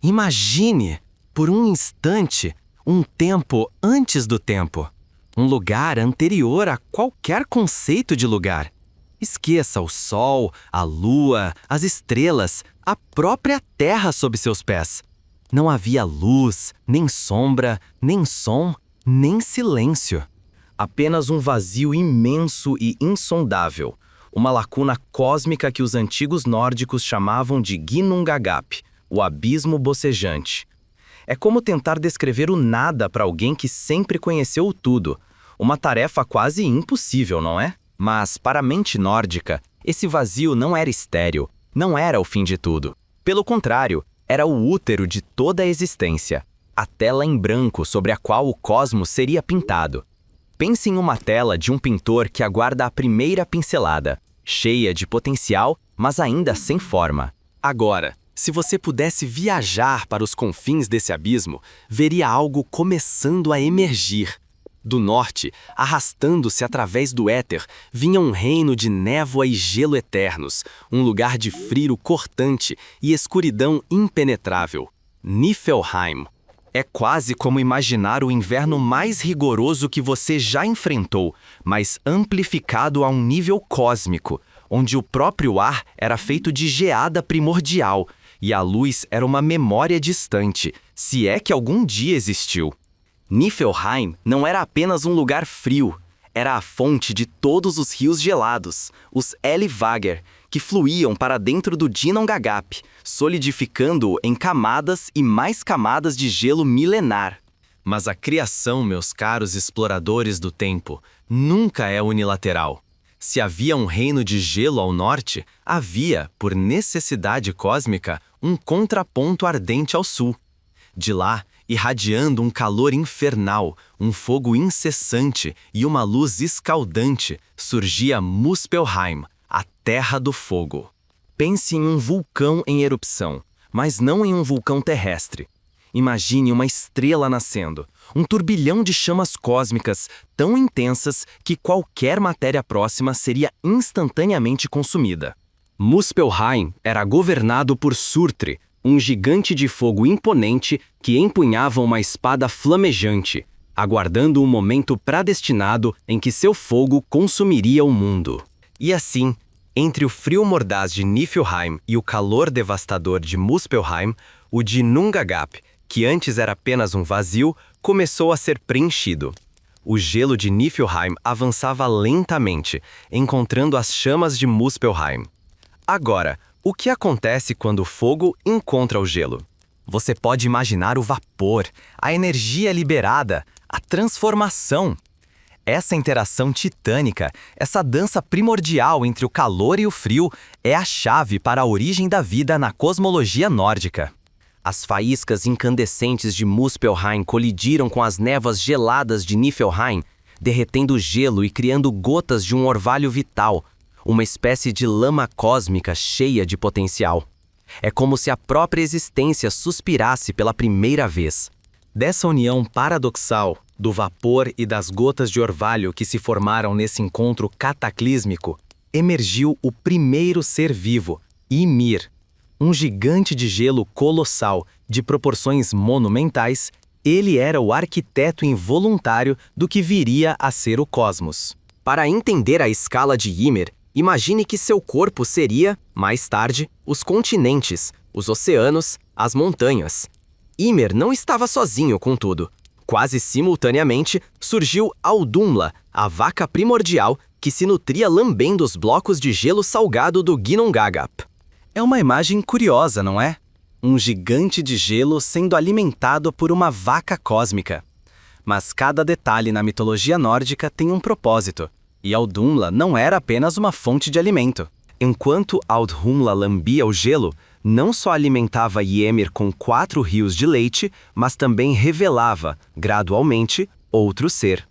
Imagine, por um instante, um tempo antes do tempo. Um lugar anterior a qualquer conceito de lugar. Esqueça o sol, a lua, as estrelas, a própria terra sob seus pés. Não havia luz, nem sombra, nem som, nem silêncio. Apenas um vazio imenso e insondável. Uma lacuna cósmica que os antigos nórdicos chamavam de Ginnungagap, o abismo bocejante. É como tentar descrever o nada para alguém que sempre conheceu o tudo. Uma tarefa quase impossível, não é? Mas, para a mente nórdica, esse vazio não era estéril, não era o fim de tudo. Pelo contrário, era o útero de toda a existência, a tela em branco sobre a qual o cosmos seria pintado. Pense em uma tela de um pintor que aguarda a primeira pincelada, cheia de potencial, mas ainda sem forma. Agora, se você pudesse viajar para os confins desse abismo, veria algo começando a emergir. Do norte, arrastando-se através do éter, vinha um reino de névoa e gelo eternos, um lugar de frio cortante e escuridão impenetrável. Niflheim. É quase como imaginar o inverno mais rigoroso que você já enfrentou, mas amplificado a um nível cósmico, onde o próprio ar era feito de geada primordial e a luz era uma memória distante, se é que algum dia existiu. Niflheim não era apenas um lugar frio, era a fonte de todos os rios gelados, os Ellivager, que fluíam para dentro do Ginnungagap, solidificando-o em camadas e mais camadas de gelo milenar. Mas a criação, meus caros exploradores do tempo, nunca é unilateral. Se havia um reino de gelo ao norte, havia, por necessidade cósmica, um contraponto ardente ao sul. De lá, irradiando um calor infernal, um fogo incessante e uma luz escaldante, surgia Muspelheim, a Terra do Fogo. Pense em um vulcão em erupção, mas não em um vulcão terrestre. Imagine uma estrela nascendo, um turbilhão de chamas cósmicas tão intensas que qualquer matéria próxima seria instantaneamente consumida. Muspelheim era governado por Surtr, um gigante de fogo imponente que empunhava uma espada flamejante, aguardando o momento predestinado em que seu fogo consumiria o mundo. E assim, entre o frio mordaz de Niflheim e o calor devastador de Muspelheim, o Ginnungagap, que antes era apenas um vazio, começou a ser preenchido. O gelo de Niflheim avançava lentamente, encontrando as chamas de Muspelheim. Agora, o que acontece quando o fogo encontra o gelo? Você pode imaginar o vapor, a energia liberada, a transformação. Essa interação titânica, essa dança primordial entre o calor e o frio, é a chave para a origem da vida na cosmologia nórdica. As faíscas incandescentes de Muspelheim colidiram com as névoas geladas de Niflheim, derretendo o gelo e criando gotas de um orvalho vital, uma espécie de lama cósmica cheia de potencial. É como se a própria existência suspirasse pela primeira vez. Dessa união paradoxal, do vapor e das gotas de orvalho que se formaram nesse encontro cataclísmico, emergiu o primeiro ser vivo, Ymir. Um gigante de gelo colossal, de proporções monumentais, ele era o arquiteto involuntário do que viria a ser o cosmos. Para entender a escala de Ymir, imagine que seu corpo seria, mais tarde, os continentes, os oceanos, as montanhas. Ymir não estava sozinho, contudo. Quase simultaneamente, surgiu Audhumla, a vaca primordial que se nutria lambendo os blocos de gelo salgado do Ginnungagap. É uma imagem curiosa, não é? Um gigante de gelo sendo alimentado por uma vaca cósmica. Mas cada detalhe na mitologia nórdica tem um propósito. E Audhumla não era apenas uma fonte de alimento. Enquanto Audhumla lambia o gelo, não só alimentava Ymir com 4 rios de leite, mas também revelava, gradualmente, outro ser.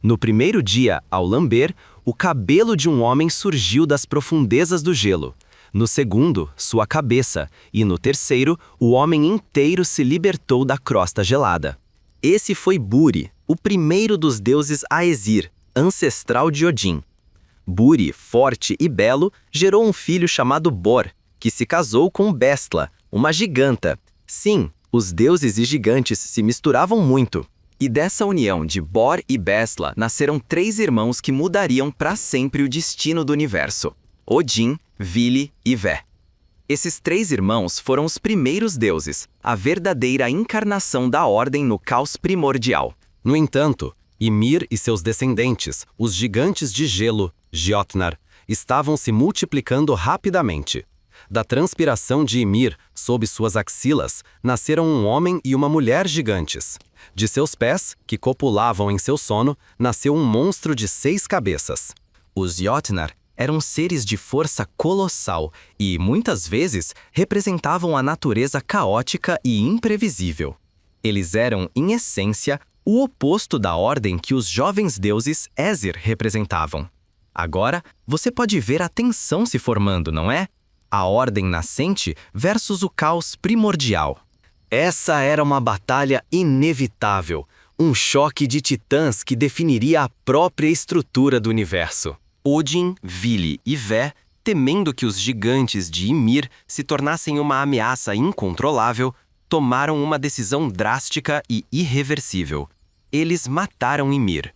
No primeiro dia, ao lamber, o cabelo de um homem surgiu das profundezas do gelo. No segundo, sua cabeça, e no terceiro, o homem inteiro se libertou da crosta gelada. Esse foi Buri, o primeiro dos deuses Aesir, ancestral de Odin. Buri, forte e belo, gerou um filho chamado Bor, que se casou com Bestla, uma giganta, Sim, os deuses e gigantes se misturavam muito. E dessa união de Bor e Besla nasceram 3 irmãos que mudariam para sempre o destino do universo: Odin, Vili e Vé. Esses 3 irmãos foram os primeiros deuses, a verdadeira encarnação da ordem no caos primordial. No entanto, Ymir e seus descendentes, os gigantes de gelo, Jotnar, estavam se multiplicando rapidamente. Da transpiração de Ymir, sob suas axilas, nasceram um homem e uma mulher gigantes. De seus pés, que copulavam em seu sono, nasceu um monstro de 6 cabeças. Os Jotnar eram seres de força colossal e, muitas vezes, representavam a natureza caótica e imprevisível. Eles eram, em essência, o oposto da ordem que os jovens deuses Aesir representavam. Agora, você pode ver a tensão se formando, não é? A ordem nascente versus o caos primordial. Essa era uma batalha inevitável, um choque de titãs que definiria a própria estrutura do universo. Odin, Vili e Vé, temendo que os gigantes de Ymir se tornassem uma ameaça incontrolável, tomaram uma decisão drástica e irreversível. Eles mataram Ymir.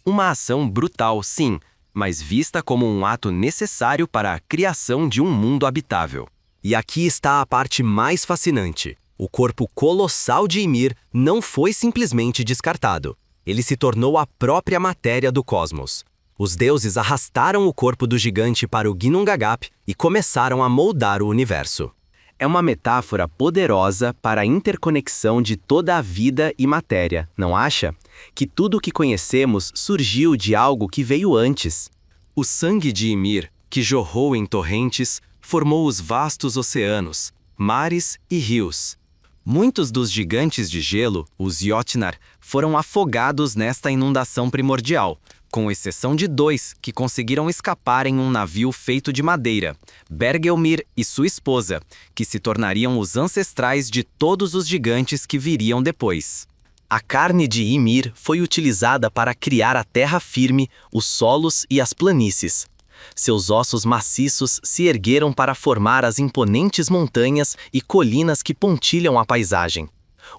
Uma ação brutal, sim, mas vista como um ato necessário para a criação de um mundo habitável. E aqui está a parte mais fascinante. O corpo colossal de Ymir não foi simplesmente descartado. Ele se tornou a própria matéria do cosmos. Os deuses arrastaram o corpo do gigante para o Ginnungagap e começaram a moldar o universo. É uma metáfora poderosa para a interconexão de toda a vida e matéria, não acha? Que tudo o que conhecemos surgiu de algo que veio antes. O sangue de Ymir, que jorrou em torrentes, formou os vastos oceanos, mares e rios. Muitos dos gigantes de gelo, os Jotnar, foram afogados nesta inundação primordial, com exceção de 2 que conseguiram escapar em um navio feito de madeira, Bergelmir e sua esposa, que se tornariam os ancestrais de todos os gigantes que viriam depois. A carne de Ymir foi utilizada para criar a terra firme, os solos e as planícies. Seus ossos maciços se ergueram para formar as imponentes montanhas e colinas que pontilham a paisagem.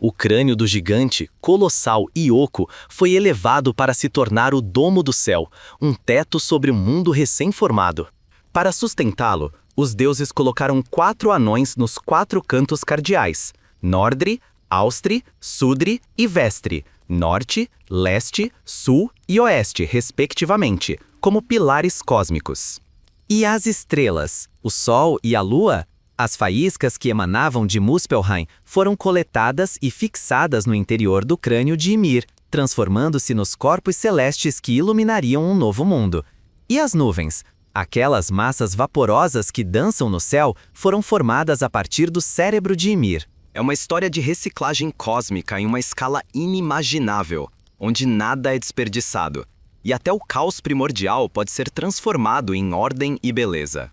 O crânio do gigante, colossal e oco, foi elevado para se tornar o domo do céu, um teto sobre o mundo recém-formado. Para sustentá-lo, os deuses colocaram 4 anões nos 4 cantos cardeais: Nordri, Austri, Sudri e Vestri, norte, leste, sul e oeste, respectivamente, como pilares cósmicos. E as estrelas, o Sol e a Lua? As faíscas que emanavam de Muspelheim foram coletadas e fixadas no interior do crânio de Ymir, transformando-se nos corpos celestes que iluminariam um novo mundo. E as nuvens? Aquelas massas vaporosas que dançam no céu foram formadas a partir do cérebro de Ymir. É uma história de reciclagem cósmica em uma escala inimaginável, onde nada é desperdiçado, e até o caos primordial pode ser transformado em ordem e beleza.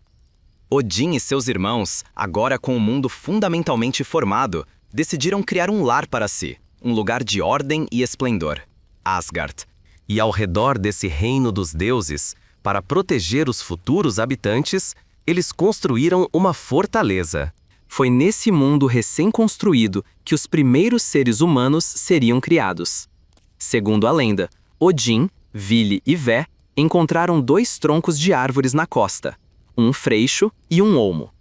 Odin e seus irmãos, agora com o mundo fundamentalmente formado, decidiram criar um lar para si, um lugar de ordem e esplendor, Asgard. E ao redor desse reino dos deuses, para proteger os futuros habitantes, eles construíram uma fortaleza. Foi nesse mundo recém-construído que os primeiros seres humanos seriam criados. Segundo a lenda, Odin, Vili e Vé encontraram 2 troncos de árvores na costa, um freixo e um olmo.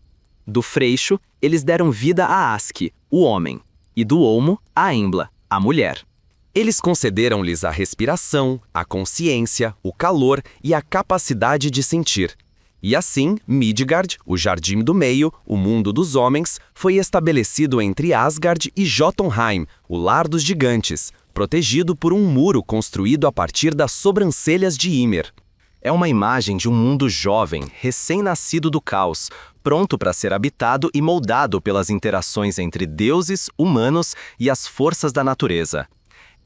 Do freixo, eles deram vida a Aski, o homem, e do olmo, a Embla, a mulher. Eles concederam-lhes a respiração, a consciência, o calor e a capacidade de sentir. E assim, Midgard, o Jardim do Meio, o mundo dos homens, foi estabelecido entre Asgard e Jotunheim, o lar dos gigantes, protegido por um muro construído a partir das sobrancelhas de Ymir. É uma imagem de um mundo jovem, recém-nascido do caos, pronto para ser habitado e moldado pelas interações entre deuses, humanos e as forças da natureza.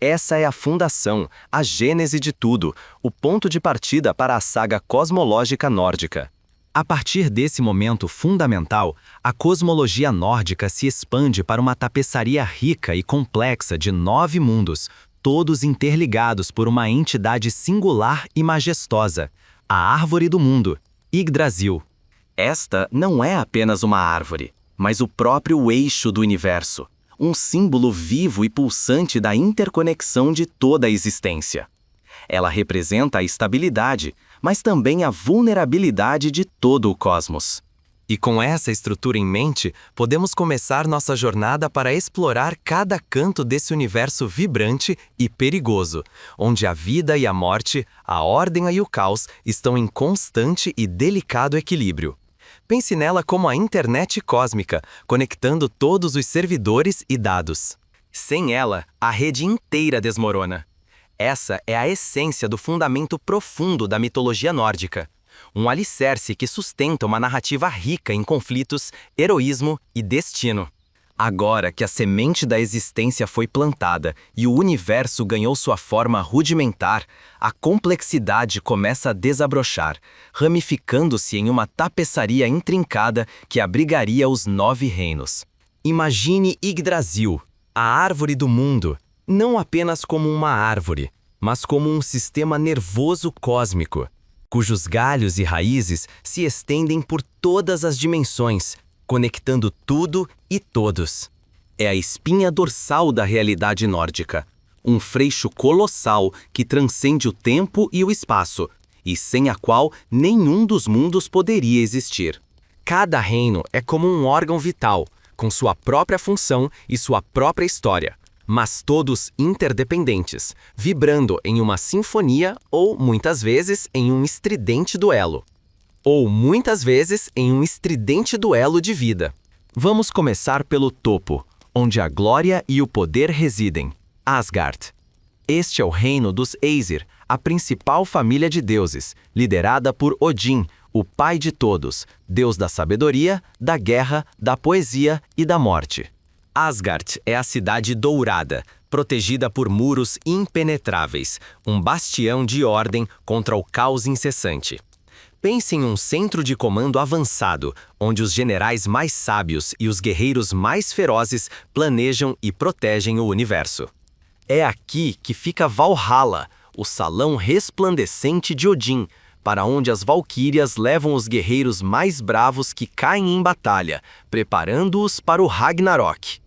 Essa é a fundação, a gênese de tudo, o ponto de partida para a saga cosmológica nórdica. A partir desse momento fundamental, a cosmologia nórdica se expande para uma tapeçaria rica e complexa de 9 mundos, todos interligados por uma entidade singular e majestosa, a Árvore do Mundo, Yggdrasil. Esta não é apenas uma árvore, mas o próprio eixo do universo, um símbolo vivo e pulsante da interconexão de toda a existência. Ela representa a estabilidade, mas também a vulnerabilidade de todo o cosmos. E com essa estrutura em mente, podemos começar nossa jornada para explorar cada canto desse universo vibrante e perigoso, onde a vida e a morte, a ordem e o caos estão em constante e delicado equilíbrio. Pense nela como a internet cósmica, conectando todos os servidores e dados. Sem ela, a rede inteira desmorona. Essa é a essência do fundamento profundo da mitologia nórdica. Um alicerce que sustenta uma narrativa rica em conflitos, heroísmo e destino. Agora que a semente da existência foi plantada e o universo ganhou sua forma rudimentar, a complexidade começa a desabrochar, ramificando-se em uma tapeçaria intrincada que abrigaria os 9 reinos. Imagine Yggdrasil, a árvore do mundo, não apenas como uma árvore, mas como um sistema nervoso cósmico, cujos galhos e raízes se estendem por todas as dimensões, conectando tudo e todos. É a espinha dorsal da realidade nórdica, um freixo colossal que transcende o tempo e o espaço, e sem a qual nenhum dos mundos poderia existir. Cada reino é como um órgão vital, com sua própria função e sua própria história, mas todos interdependentes, vibrando em uma sinfonia ou, muitas vezes, em um estridente duelo. Ou, muitas vezes, em um estridente duelo de vida. Vamos começar pelo topo, onde a glória e o poder residem, Asgard. Este é o reino dos Aesir, a principal família de deuses, liderada por Odin, o pai de todos, deus da sabedoria, da guerra, da poesia e da morte. Asgard é a cidade dourada, protegida por muros impenetráveis, um bastião de ordem contra o caos incessante. Pense em um centro de comando avançado, onde os generais mais sábios e os guerreiros mais ferozes planejam e protegem o universo. É aqui que fica Valhalla, o salão resplandecente de Odin, para onde as valquírias levam os guerreiros mais bravos que caem em batalha, preparando-os para o Ragnarok.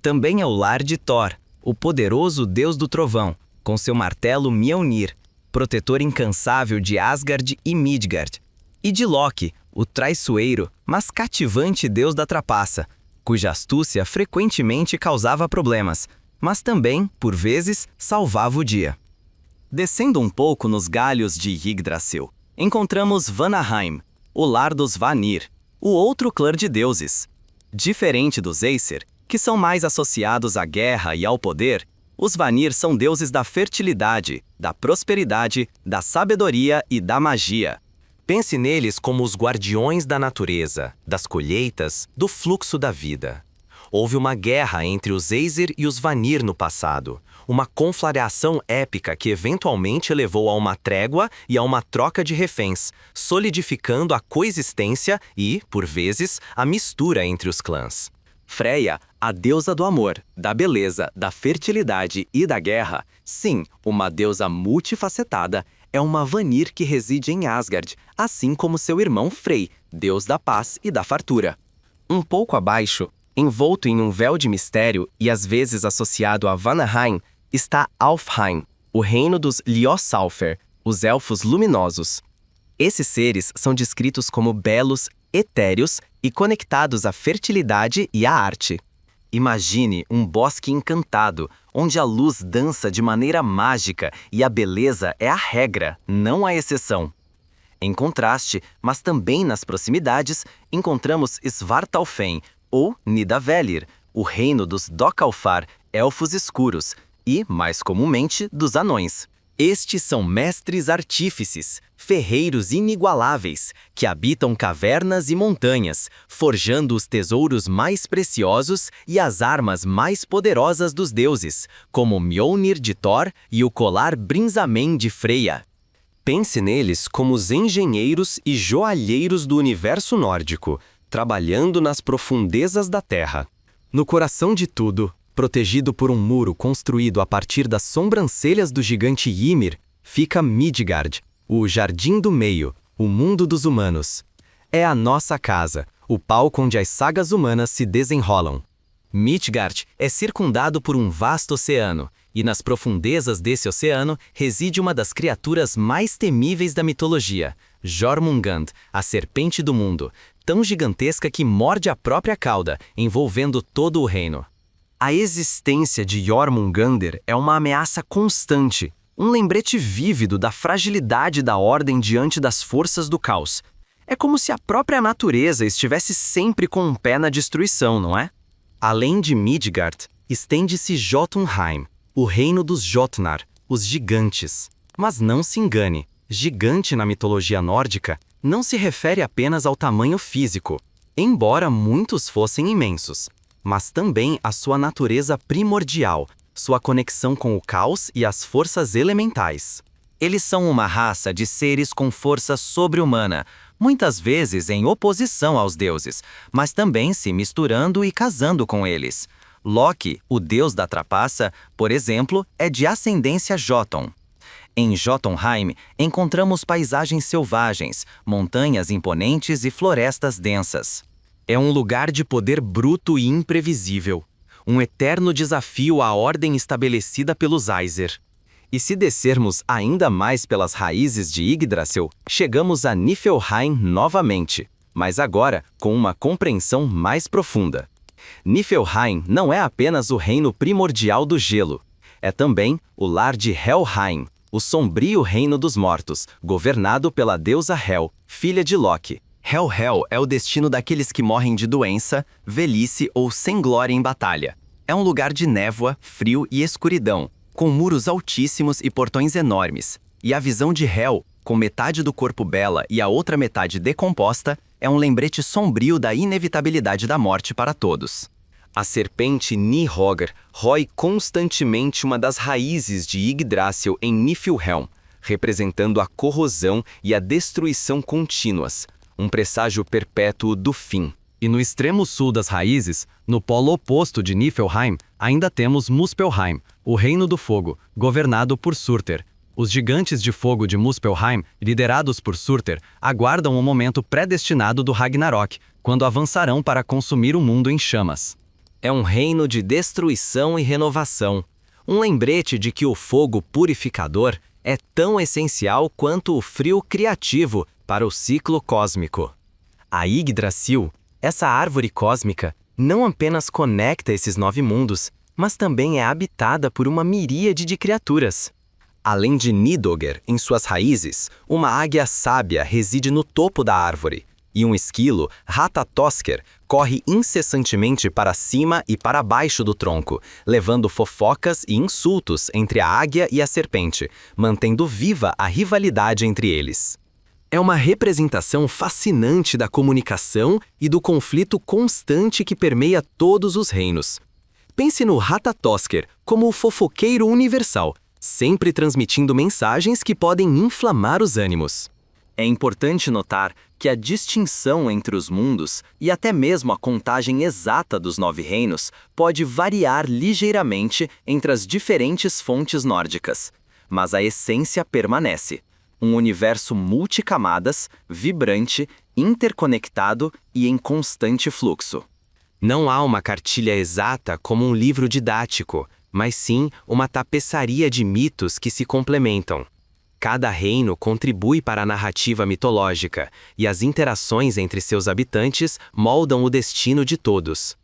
Também é o lar de Thor, o poderoso deus do trovão, com seu martelo Mjolnir, protetor incansável de Asgard e Midgard, e de Loki, o traiçoeiro, mas cativante deus da trapaça, cuja astúcia frequentemente causava problemas, mas também, por vezes, salvava o dia. Descendo um pouco nos galhos de Yggdrasil, encontramos Vanaheim, o lar dos Vanir, o outro clã de deuses. Diferente dos Aesir, que são mais associados à guerra e ao poder, os Vanir são deuses da fertilidade, da prosperidade, da sabedoria e da magia. Pense neles como os guardiões da natureza, das colheitas, do fluxo da vida. Houve uma guerra entre os Aesir e os Vanir no passado, uma conflagração épica que eventualmente levou a uma trégua e a uma troca de reféns, solidificando a coexistência e, por vezes, a mistura entre os clãs. Freya, a deusa do amor, da beleza, da fertilidade e da guerra, sim, uma deusa multifacetada, é uma Vanir que reside em Asgard, assim como seu irmão Frey, deus da paz e da fartura. Um pouco abaixo, envolto em um véu de mistério e às vezes associado a Vanaheim, está Alfheim, o reino dos Ljosalfur, os elfos luminosos. Esses seres são descritos como belos, etéreos e conectados à fertilidade e à arte. Imagine um bosque encantado, onde a luz dança de maneira mágica e a beleza é a regra, não a exceção. Em contraste, mas também nas proximidades, encontramos Svartalfheim, ou Nidavellir, o reino dos Dókalfar, elfos escuros, e, mais comumente, dos anões. Estes são mestres artífices, ferreiros inigualáveis, que habitam cavernas e montanhas, forjando os tesouros mais preciosos e as armas mais poderosas dos deuses, como o Mjolnir de Thor e o colar Brinzamen de Freya. Pense neles como os engenheiros e joalheiros do universo nórdico, trabalhando nas profundezas da terra. No coração de tudo, protegido por um muro construído a partir das sobrancelhas do gigante Ymir, fica Midgard, o Jardim do Meio, o mundo dos humanos. É a nossa casa, o palco onde as sagas humanas se desenrolam. Midgard é circundado por um vasto oceano, e nas profundezas desse oceano reside uma das criaturas mais temíveis da mitologia, Jormungand, a serpente do mundo, tão gigantesca que morde a própria cauda, envolvendo todo o reino. A existência de Jormungandr é uma ameaça constante, um lembrete vívido da fragilidade da ordem diante das forças do caos. É como se a própria natureza estivesse sempre com um pé na destruição, não é? Além de Midgard, estende-se Jotunheim, o reino dos Jotnar, os gigantes. Mas não se engane, gigante na mitologia nórdica não se refere apenas ao tamanho físico, embora muitos fossem imensos, mas também à sua natureza primordial, sua conexão com o caos e as forças elementais. Eles são uma raça de seres com força sobre-humana, muitas vezes em oposição aos deuses, mas também se misturando e casando com eles. Loki, o deus da trapaça, por exemplo, é de ascendência Jotun. Em Jotunheim, encontramos paisagens selvagens, montanhas imponentes e florestas densas. É um lugar de poder bruto e imprevisível, um eterno desafio à ordem estabelecida pelos Aesir. E se descermos ainda mais pelas raízes de Yggdrasil, chegamos a Niflheim novamente, mas agora com uma compreensão mais profunda. Niflheim não é apenas o reino primordial do gelo, é também o lar de Helheim, o sombrio reino dos mortos, governado pela deusa Hel, filha de Loki. Hel é o destino daqueles que morrem de doença, velhice ou sem glória em batalha. É um lugar de névoa, frio e escuridão, com muros altíssimos e portões enormes. E a visão de Hel, com metade do corpo bela e a outra metade decomposta, é um lembrete sombrio da inevitabilidade da morte para todos. A serpente Nihögr rói constantemente uma das raízes de Yggdrasil em Niflheim, representando a corrosão e a destruição contínuas, um presságio perpétuo do fim. E no extremo sul das raízes, no polo oposto de Niflheim, ainda temos Muspelheim, o Reino do Fogo, governado por Surtr. Os gigantes de fogo de Muspelheim, liderados por Surtr, aguardam o momento predestinado do Ragnarok, quando avançarão para consumir o mundo em chamas. É um reino de destruição e renovação, um lembrete de que o fogo purificador é tão essencial quanto o frio criativo para o ciclo cósmico. A Yggdrasil, essa árvore cósmica, não apenas conecta esses 9 mundos, mas também é habitada por uma miríade de criaturas. Além de Nidögr em suas raízes, uma águia sábia reside no topo da árvore, e um esquilo, Ratatoskr, corre incessantemente para cima e para baixo do tronco, levando fofocas e insultos entre a águia e a serpente, mantendo viva a rivalidade entre eles. É uma representação fascinante da comunicação e do conflito constante que permeia todos os reinos. Pense no Ratatoskr como o fofoqueiro universal, sempre transmitindo mensagens que podem inflamar os ânimos. É importante notar que a distinção entre os mundos e até mesmo a contagem exata dos 9 reinos pode variar ligeiramente entre as diferentes fontes nórdicas, mas a essência permanece. Um universo multicamadas, vibrante, interconectado e em constante fluxo. Não há uma cartilha exata como um livro didático, mas sim uma tapeçaria de mitos que se complementam. Cada reino contribui para a narrativa mitológica, e as interações entre seus habitantes moldam o destino de todos.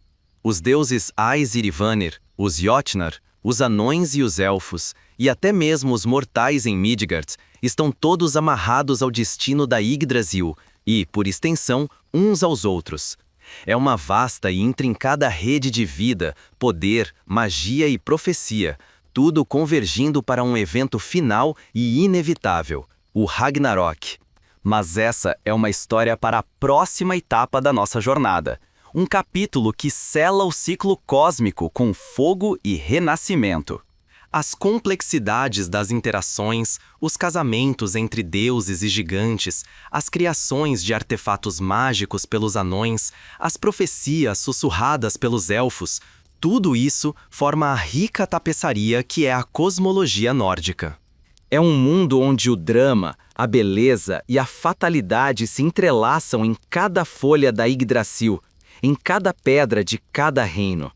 Os deuses Aesir e Vanir, os Jotnar, os anões e os elfos, e até mesmo os mortais em Midgard, estão todos amarrados ao destino da Yggdrasil e, por extensão, uns aos outros. É uma vasta e intrincada rede de vida, poder, magia e profecia, tudo convergindo para um evento final e inevitável, o Ragnarok. Mas essa é uma história para a próxima etapa da nossa jornada. Um capítulo que sela o ciclo cósmico com fogo e renascimento. As complexidades das interações, os casamentos entre deuses e gigantes, as criações de artefatos mágicos pelos anões, as profecias sussurradas pelos elfos, tudo isso forma a rica tapeçaria que é a cosmologia nórdica. É um mundo onde o drama, a beleza e a fatalidade se entrelaçam em cada folha da Yggdrasil, em cada pedra de cada reino.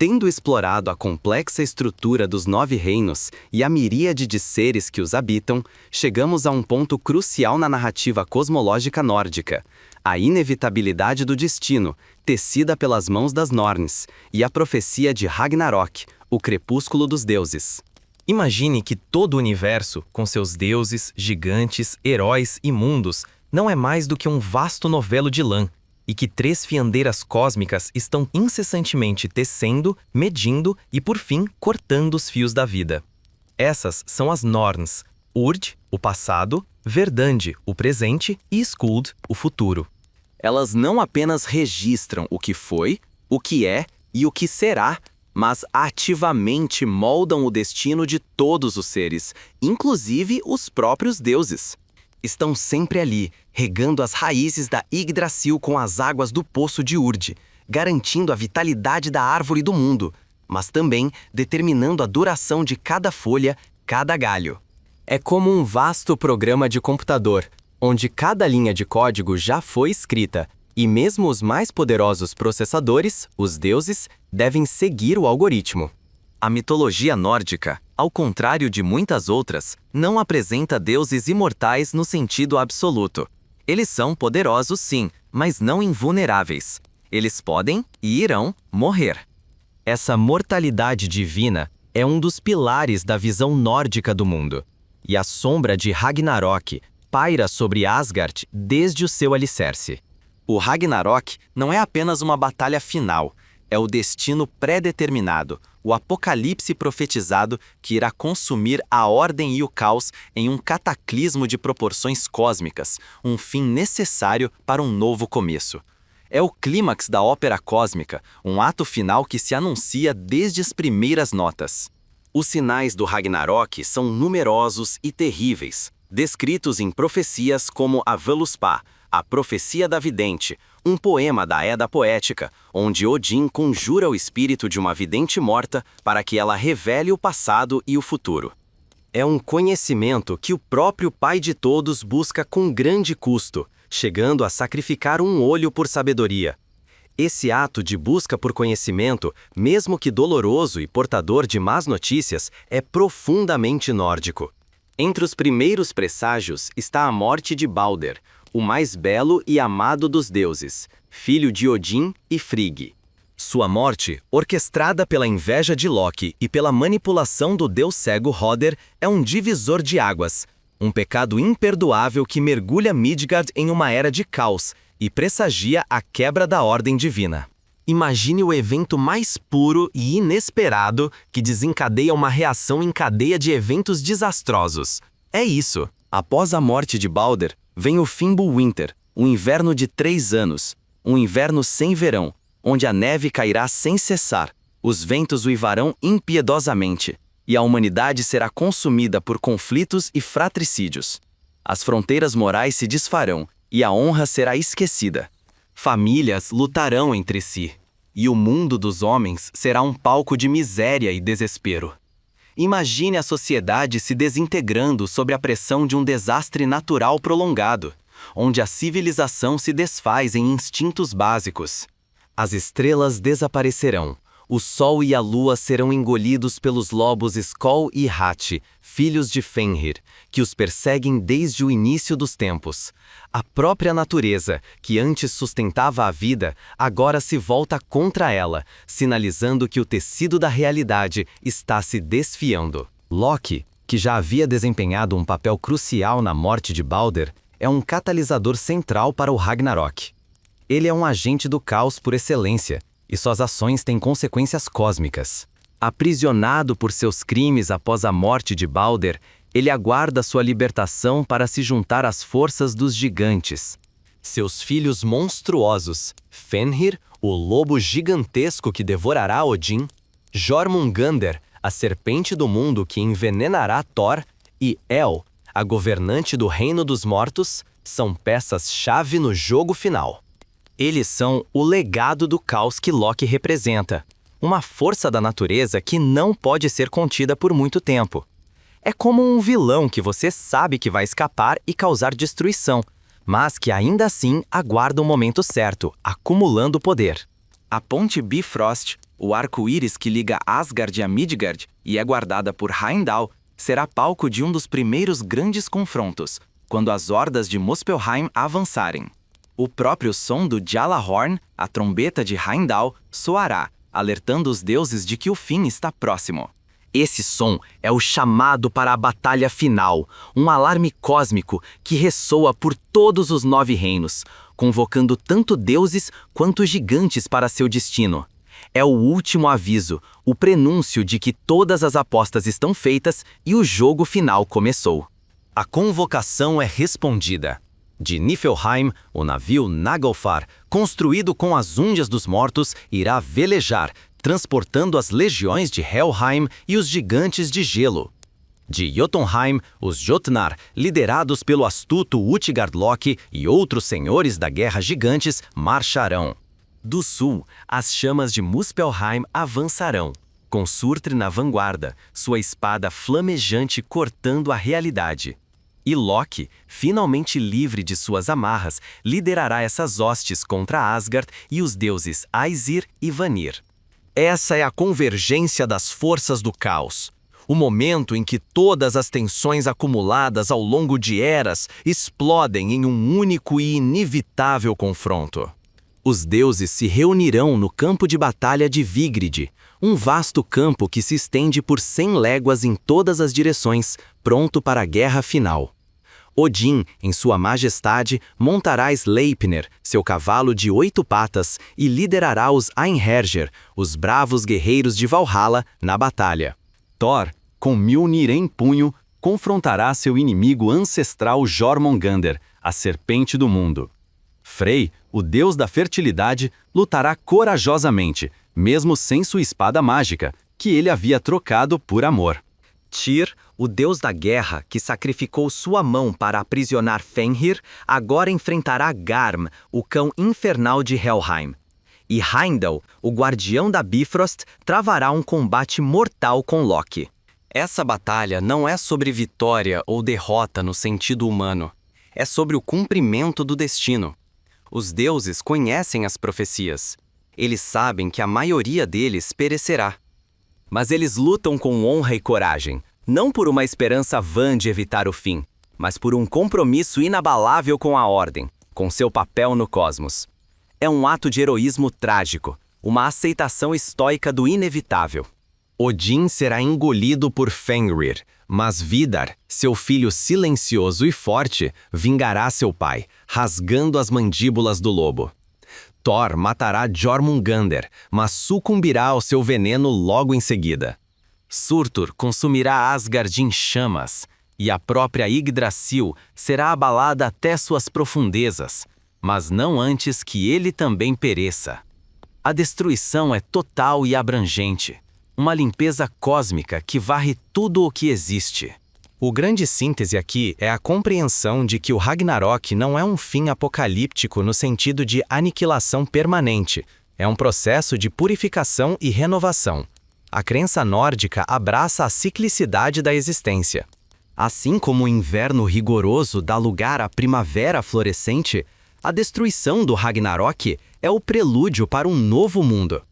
Tendo explorado a complexa estrutura dos 9 reinos e a miríade de seres que os habitam, chegamos a um ponto crucial na narrativa cosmológica nórdica: a inevitabilidade do destino, tecida pelas mãos das Norns, e a profecia de Ragnarok, o crepúsculo dos deuses. Imagine que todo o universo, com seus deuses, gigantes, heróis e mundos, não é mais do que um vasto novelo de lã, e que 3 fiandeiras cósmicas estão incessantemente tecendo, medindo e, por fim, cortando os fios da vida. Essas são as Norns: Urd, o passado; Verdandi, o presente; e Skuld, o futuro. Elas não apenas registram o que foi, o que é e o que será, mas ativamente moldam o destino de todos os seres, inclusive os próprios deuses. Estão sempre ali, regando as raízes da Yggdrasil com as águas do poço de Urd, garantindo a vitalidade da árvore do mundo, mas também determinando a duração de cada folha, cada galho. É como um vasto programa de computador, onde cada linha de código já foi escrita, e mesmo os mais poderosos processadores, os deuses, devem seguir o algoritmo. A mitologia nórdica, ao contrário de muitas outras, não apresenta deuses imortais no sentido absoluto. Eles são poderosos sim, mas não invulneráveis. Eles podem e irão morrer. Essa mortalidade divina é um dos pilares da visão nórdica do mundo. E a sombra de Ragnarok paira sobre Asgard desde o seu alicerce. O Ragnarok não é apenas uma batalha final, é o destino pré-determinado, o apocalipse profetizado que irá consumir a ordem e o caos em um cataclismo de proporções cósmicas, um fim necessário para um novo começo. É o clímax da ópera cósmica, um ato final que se anuncia desde as primeiras notas. Os sinais do Ragnarok são numerosos e terríveis, descritos em profecias como a Völuspá, a Profecia da Vidente, um poema da Edda poética, onde Odin conjura o espírito de uma vidente morta para que ela revele o passado e o futuro. É um conhecimento que o próprio Pai de Todos busca com grande custo, chegando a sacrificar um olho por sabedoria. Esse ato de busca por conhecimento, mesmo que doloroso e portador de más notícias, é profundamente nórdico. Entre os primeiros presságios está a morte de Balder, o mais belo e amado dos deuses, filho de Odin e Frigg. Sua morte, orquestrada pela inveja de Loki e pela manipulação do deus cego Hoder, é um divisor de águas, um pecado imperdoável que mergulha Midgard em uma era de caos e pressagia a quebra da ordem divina. Imagine o evento mais puro e inesperado que desencadeia uma reação em cadeia de eventos desastrosos. É isso. Após a morte de Balder, vem o Fimbulwinter, um inverno de 3 anos, um inverno sem verão, onde a neve cairá sem cessar, os ventos uivarão impiedosamente, e a humanidade será consumida por conflitos e fratricídios. As fronteiras morais se desfarão, e a honra será esquecida. Famílias lutarão entre si, e o mundo dos homens será um palco de miséria e desespero. Imagine a sociedade se desintegrando sob a pressão de um desastre natural prolongado, onde a civilização se desfaz em instintos básicos. As estrelas desaparecerão, o sol e a lua serão engolidos pelos lobos Skoll e Hati, filhos de Fenrir, que os perseguem desde o início dos tempos. A própria natureza, que antes sustentava a vida, agora se volta contra ela, sinalizando que o tecido da realidade está se desfiando. Loki, que já havia desempenhado um papel crucial na morte de Balder, é um catalisador central para o Ragnarok. Ele é um agente do caos por excelência, e suas ações têm consequências cósmicas. Aprisionado por seus crimes após a morte de Balder, ele aguarda sua libertação para se juntar às forças dos gigantes. Seus filhos monstruosos, Fenrir, o lobo gigantesco que devorará Odin, Jormungandr, a serpente do mundo que envenenará Thor, e El, a governante do reino dos mortos, são peças-chave no jogo final. Eles são o legado do caos que Loki representa, uma força da natureza que não pode ser contida por muito tempo. É como um vilão que você sabe que vai escapar e causar destruição, mas que ainda assim aguarda o momento certo, acumulando poder. A ponte Bifrost, O arco-íris que liga Asgard a Midgard e é guardada por Heimdall será palco de um dos primeiros grandes confrontos, quando as hordas de Muspelheim avançarem. O próprio som do Gjallarhorn, a trombeta de Heimdall, soará, alertando os deuses de que o fim está próximo. Esse som é o chamado para a batalha final, um alarme cósmico que ressoa por todos os 9 reinos, convocando tanto deuses quanto gigantes para seu destino. É o último aviso, o prenúncio de que todas as apostas estão feitas e o jogo final começou. A convocação é respondida. De Niflheim, o navio Naglfar, construído com as unhas dos mortos, irá velejar, transportando as legiões de Helheim e os gigantes de gelo. De Jotunheim, os Jotnar, liderados pelo astuto Utgard-Loki e outros senhores da guerra gigantes, marcharão. Do sul, as chamas de Muspelheim avançarão, com Surtr na vanguarda, sua espada flamejante cortando a realidade. E Loki, finalmente livre de suas amarras, liderará essas hostes contra Asgard e os deuses Aesir e Vanir. Essa é a convergência das forças do caos. O momento em que todas as tensões acumuladas ao longo de eras explodem em um único e inevitável confronto. Os deuses se reunirão no campo de batalha de Vigrid, um vasto campo que se estende por 100 léguas em todas as direções, pronto para a guerra final. Odin, em sua majestade, montará Sleipnir, seu cavalo de 8 patas, e liderará os Einherjar, os bravos guerreiros de Valhalla, na batalha. Thor, com Mjolnir em punho, confrontará seu inimigo ancestral Jormungandr, a serpente do mundo. Frey, o deus da fertilidade, lutará corajosamente, mesmo sem sua espada mágica, que ele havia trocado por amor. Tyr, o deus da guerra, que sacrificou sua mão para aprisionar Fenrir, agora enfrentará Garm, o cão infernal de Helheim. E Heimdall, o guardião da Bifrost, travará um combate mortal com Loki. Essa batalha não é sobre vitória ou derrota no sentido humano. É sobre o cumprimento do destino. Os deuses conhecem as profecias. Eles sabem que a maioria deles perecerá. Mas eles lutam com honra e coragem, não por uma esperança vã de evitar o fim, mas por um compromisso inabalável com a ordem, com seu papel no cosmos. É um ato de heroísmo trágico, uma aceitação estoica do inevitável. Odin será engolido por Fenrir, mas Vidar, seu filho silencioso e forte, vingará seu pai, rasgando as mandíbulas do lobo. Thor matará Jormungandr, mas sucumbirá ao seu veneno logo em seguida. Surtur consumirá Asgard em chamas, e a própria Yggdrasil será abalada até suas profundezas, mas não antes que ele também pereça. A destruição é total e abrangente, uma limpeza cósmica que varre tudo o que existe. O grande síntese aqui é a compreensão de que o Ragnarok não é um fim apocalíptico no sentido de aniquilação permanente, é um processo de purificação e renovação. A crença nórdica abraça a ciclicidade da existência. Assim como o inverno rigoroso dá lugar à primavera florescente, a destruição do Ragnarok é o prelúdio para um novo mundo.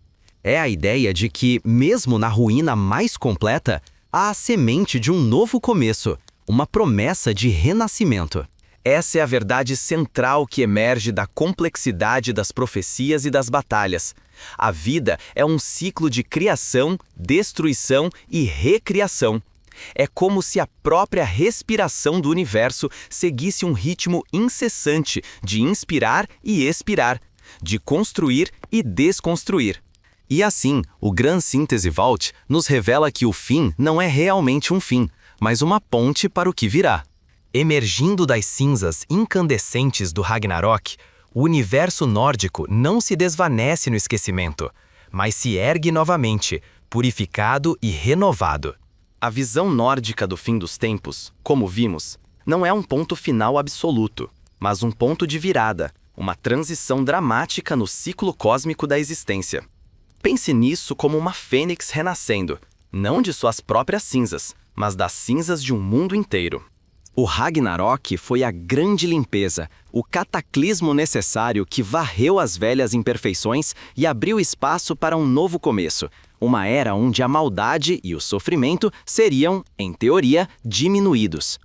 É a ideia de que, mesmo na ruína mais completa, há a semente de um novo começo, uma promessa de renascimento. Essa é a verdade central que emerge da complexidade das profecias e das batalhas. A vida é um ciclo de criação, destruição e recriação. É como se a própria respiração do universo seguisse um ritmo incessante de inspirar e expirar, de construir e desconstruir. E assim, o Gran Síntese Vault nos revela que o fim não é realmente um fim, mas uma ponte para o que virá. Emergindo das cinzas incandescentes do Ragnarok, o universo nórdico não se desvanece no esquecimento, mas se ergue novamente, purificado e renovado. A visão nórdica do fim dos tempos, como vimos, não é um ponto final absoluto, mas um ponto de virada, uma transição dramática no ciclo cósmico da existência. Pense nisso como uma fênix renascendo, não de suas próprias cinzas, mas das cinzas de um mundo inteiro. O Ragnarok foi a grande limpeza, o cataclismo necessário que varreu as velhas imperfeições e abriu espaço para um novo começo, uma era onde a maldade e o sofrimento seriam, em teoria, diminuídos.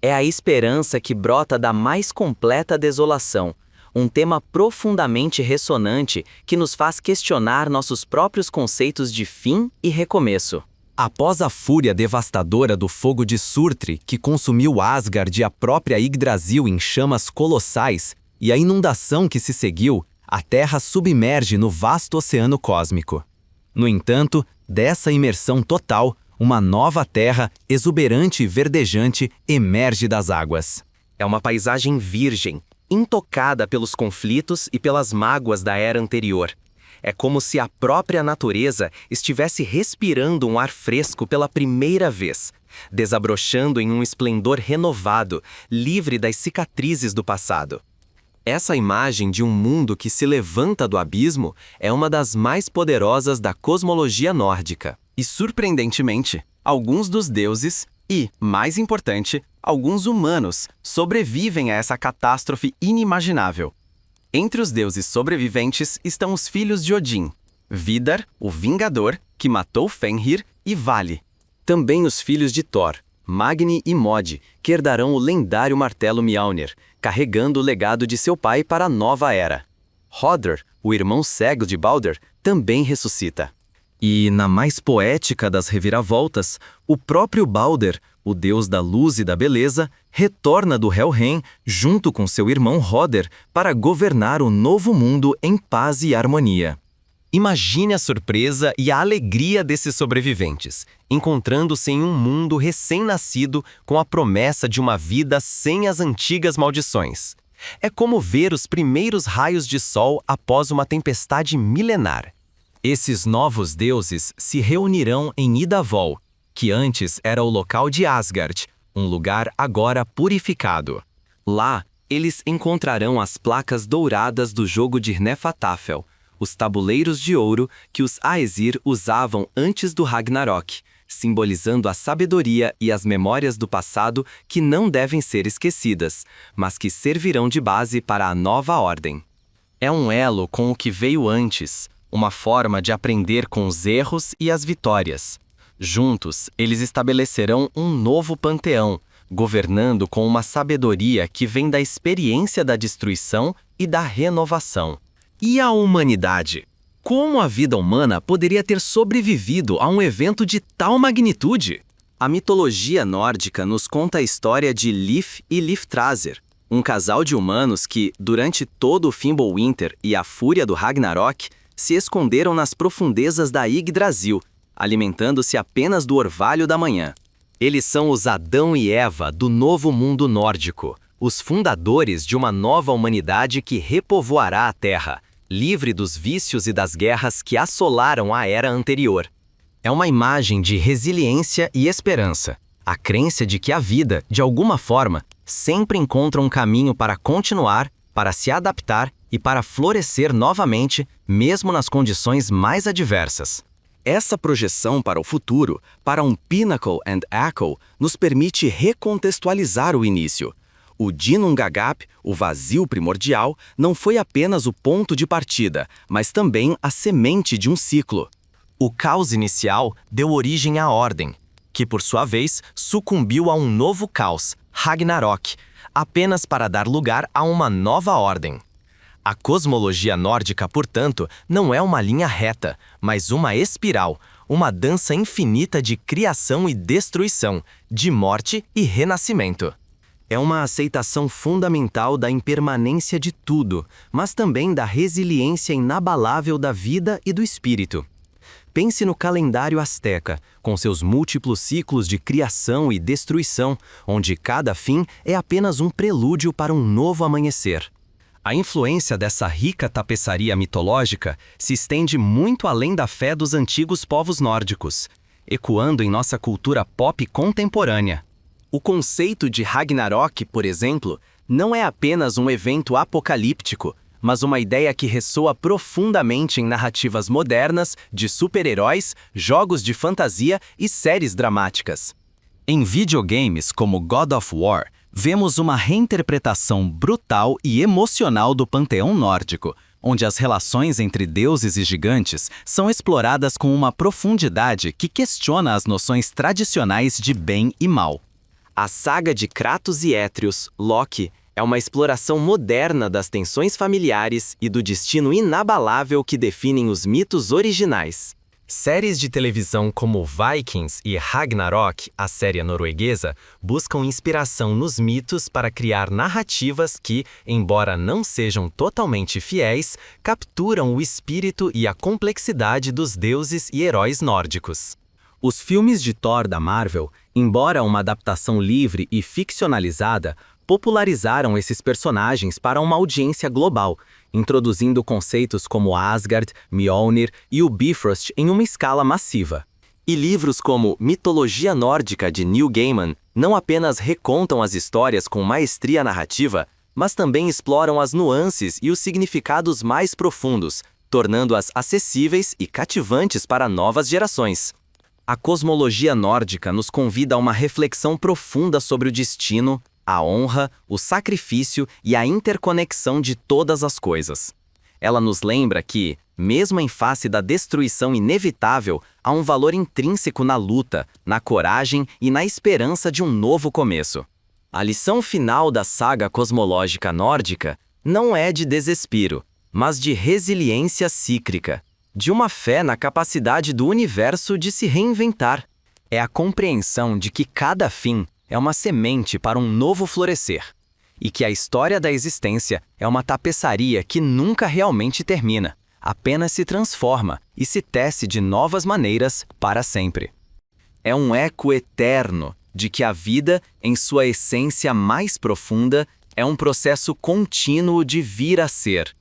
É a esperança que brota da mais completa desolação, um tema profundamente ressonante que nos faz questionar nossos próprios conceitos de fim e recomeço. Após a fúria devastadora do fogo de Surtr, que consumiu Asgard e a própria Yggdrasil em chamas colossais, e a inundação que se seguiu, a Terra submerge no vasto oceano cósmico. No entanto, dessa imersão total, uma nova Terra, exuberante e verdejante, emerge das águas. É uma paisagem virgem, intocada pelos conflitos e pelas mágoas da era anterior. É como se a própria natureza estivesse respirando um ar fresco pela primeira vez, desabrochando em um esplendor renovado, livre das cicatrizes do passado. Essa imagem de um mundo que se levanta do abismo é uma das mais poderosas da cosmologia nórdica. E, surpreendentemente, alguns dos deuses e, mais importante, alguns humanos sobrevivem a essa catástrofe inimaginável. Entre os deuses sobreviventes estão os filhos de Odin, Vidar, o Vingador, que matou Fenrir, e Vali. Também os filhos de Thor, Magni e Mod, que herdarão o lendário martelo Mjolnir, carregando o legado de seu pai para a nova era. Hodr, o irmão cego de Balder, também ressuscita. E, na mais poética das reviravoltas, o próprio Balder, o deus da luz e da beleza, retorna do Helheim junto com seu irmão Hoder para governar o novo mundo em paz e harmonia. Imagine a surpresa e a alegria desses sobreviventes, encontrando-se em um mundo recém-nascido com a promessa de uma vida sem as antigas maldições. É como ver os primeiros raios de sol após uma tempestade milenar. Esses novos deuses se reunirão em Idavol, que antes era o local de Asgard, um lugar agora purificado. Lá, eles encontrarão as placas douradas do jogo de Hnefatafel, os tabuleiros de ouro que os Aesir usavam antes do Ragnarok, simbolizando a sabedoria e as memórias do passado que não devem ser esquecidas, mas que servirão de base para a nova ordem. É um elo com o que veio antes, uma forma de aprender com os erros e as vitórias. Juntos, eles estabelecerão um novo panteão, governando com uma sabedoria que vem da experiência da destruição e da renovação. E a humanidade? Como a vida humana poderia ter sobrevivido a um evento de tal magnitude? A mitologia nórdica nos conta a história de Lif e Liftrazr, um casal de humanos que, durante todo o Fimbulwinter e a fúria do Ragnarok, se esconderam nas profundezas da Yggdrasil, alimentando-se apenas do orvalho da manhã. Eles são os Adão e Eva do novo mundo nórdico, os fundadores de uma nova humanidade que repovoará a Terra, livre dos vícios e das guerras que assolaram a era anterior. É uma imagem de resiliência e esperança, a crença de que a vida, de alguma forma, sempre encontra um caminho para continuar, para se adaptar e para florescer novamente, mesmo nas condições mais adversas. Essa projeção para o futuro, para um Pinnacle and Echo, nos permite recontextualizar o início. O Ginnungagap, o vazio primordial, não foi apenas o ponto de partida, mas também a semente de um ciclo. O caos inicial deu origem à Ordem, que por sua vez sucumbiu a um novo caos, Ragnarok, apenas para dar lugar a uma nova ordem. A cosmologia nórdica, portanto, não é uma linha reta, mas uma espiral, uma dança infinita de criação e destruição, de morte e renascimento. É uma aceitação fundamental da impermanência de tudo, mas também da resiliência inabalável da vida e do espírito. Pense no calendário asteca, com seus múltiplos ciclos de criação e destruição, onde cada fim é apenas um prelúdio para um novo amanhecer. A influência dessa rica tapeçaria mitológica se estende muito além da fé dos antigos povos nórdicos, ecoando em nossa cultura pop contemporânea. O conceito de Ragnarok, por exemplo, não é apenas um evento apocalíptico, mas uma ideia que ressoa profundamente em narrativas modernas de super-heróis, jogos de fantasia e séries dramáticas. Em videogames como God of War, vemos uma reinterpretação brutal e emocional do panteão nórdico, onde as relações entre deuses e gigantes são exploradas com uma profundidade que questiona as noções tradicionais de bem e mal. A saga de Kratos e Atreus, Loki, é uma exploração moderna das tensões familiares e do destino inabalável que definem os mitos originais. Séries de televisão como Vikings e Ragnarok, a série norueguesa, buscam inspiração nos mitos para criar narrativas que, embora não sejam totalmente fiéis, capturam o espírito e a complexidade dos deuses e heróis nórdicos. Os filmes de Thor da Marvel, embora uma adaptação livre e ficcionalizada, popularizaram esses personagens para uma audiência global, introduzindo conceitos como Asgard, Mjolnir e o Bifrost em uma escala massiva. E livros como Mitologia Nórdica de Neil Gaiman não apenas recontam as histórias com maestria narrativa, mas também exploram as nuances e os significados mais profundos, tornando-as acessíveis e cativantes para novas gerações. A cosmologia nórdica nos convida a uma reflexão profunda sobre o destino, a honra, o sacrifício e a interconexão de todas as coisas. Ela nos lembra que, mesmo em face da destruição inevitável, há um valor intrínseco na luta, na coragem e na esperança de um novo começo. A lição final da saga cosmológica nórdica não é de desespero, mas de resiliência cíclica, de uma fé na capacidade do universo de se reinventar. É a compreensão de que cada fim é uma semente para um novo florescer, e que a história da existência é uma tapeçaria que nunca realmente termina, apenas se transforma e se tece de novas maneiras para sempre. É um eco eterno de que a vida, em sua essência mais profunda, é um processo contínuo de vir a ser,